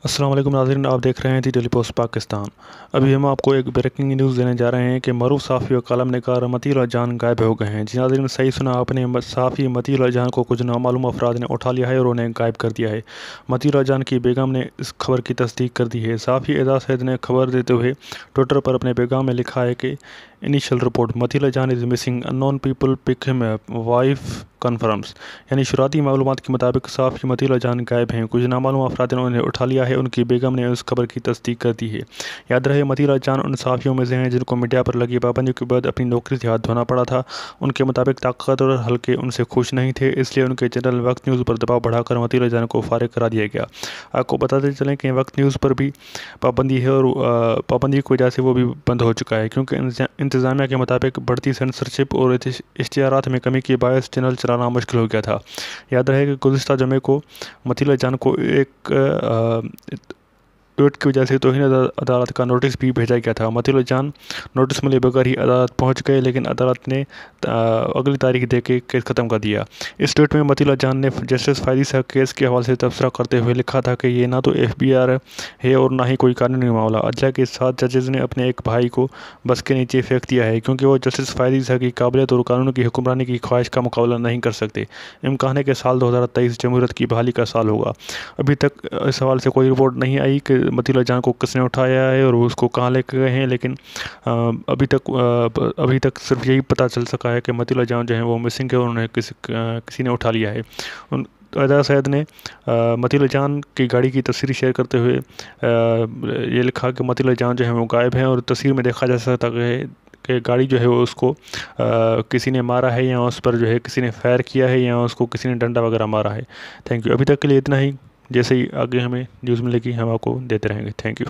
अस्सलाम वालेकुम नाज़रीन, आप देख रहे हैं दी डेली पोस्ट पाकिस्तान। अभी हम आपको एक ब्रेकिंग न्यूज़ देने जा रहे हैं कि मरूफ साफ़ी और कालम निगार मतीउल्लाह जान गायब हो गए हैं। जी नाज़रीन, सही सुना आपने, साफ़ी मतीउल्लाह जान को कुछ नामालूम अफराद ने उठा लिया है और उन्हें गायब कर दिया है। मतीउल्लाह जान की बेगम ने इस खबर की तस्दीक कर दी है। साफ़ी एजाज सैद ने खबर देते हुए ट्विटर पर अपने पैगाम में लिखा है कि initial report Matiullah Jan is missing, unknown people pick him up, wife confirms. यानी शुरुआती मालूमात के मुताबिक साफ़ी मतीउल्लाह जान गायब हैं। कुछ नामालूम अफराद ने उन्हें उठा लिया है। उनकी बेगम ने उस खबर की तस्दीक कर दी है। याद रहे, मतीउल्लाह जान उन साफ़ियों में से हैं जिनको मीडिया पर लगी पाबंदी के बाद अपनी नौकरी से हाथ धोना पड़ा था। उनके मुताबिक ताकतवर हल्के उनसे खुश नहीं थे, इसलिए उनके चैनल वक्त न्यूज़ पर दबाव बढ़ाकर मतीउल्लाह जान को फारिग करा दिया गया। आपको बताते चलें कि वक्त न्यूज़ पर भी पाबंदी है और पाबंदी की वजह से वो भी बंद हो चुका है, क्योंकि इंतज़ामिया के मुताबिक बढ़ती सेंसरशिप और इश्तिहारात में कमी के बायस चैनल चलाना मुश्किल हो गया था। याद रहे कि गुज़िश्ता जुमे को मतीउल्लाह जान को एक ट्वीट की वजह से तौहीन अदालत का नोटिस भी भेजा गया था। मतीउल्लाह जान नोटिस मिले बगैर ही अदालत पहुंच गए, लेकिन अदालत ने अगली तारीख दे के केस ख़त्म कर दिया। इस ट्वीट में मतीउल्लाह जान ने जस्टिस फ़ायदी साहब केस के हवाले से तबसरा करते हुए लिखा था कि ये ना तो FBI है और ना ही कोई कानूनी मामला। अदलिया के साथ जजेज़ ने अपने एक भाई को बस के नीचे फेंक दिया है, क्योंकि वो जस्टिस फ़ायदी साहब की काबिलियत और कानून की हुक्मरानी की ख्वाहिश का मुकाबला नहीं कर सकते। इम्कान है कि साल 2023 जमहूरियत की बहाली का साल होगा। अभी तक इस हवाले से कोई रिपोर्ट नहीं आई कि मतीउल्लाह जान को किसने उठाया है और उसको कहाँ लेके गए हैं, लेकिन अभी तक सिर्फ यही पता चल सका है कि मतीउल्लाह जान जो है वो मिसिंग है और उन्हें किसी ने उठा लिया है। एजाज सैद ने मतीउल्लाह जान की गाड़ी की तस्वीर शेयर करते हुए ये लिखा कि मतीउल्लाह जान जो है वो गायब हैं और तस्वीर में देखा जा सकता है कि गाड़ी जो है वो उसको किसी ने मारा है, या उस पर जो है किसी ने फायर किया है, या उसको किसी ने डंडा वगैरह मारा है। Thank you. अभी तक के लिए इतना ही। जैसे ही आगे हमें न्यूज़ मिलेगी हम आपको देते रहेंगे। Thank you.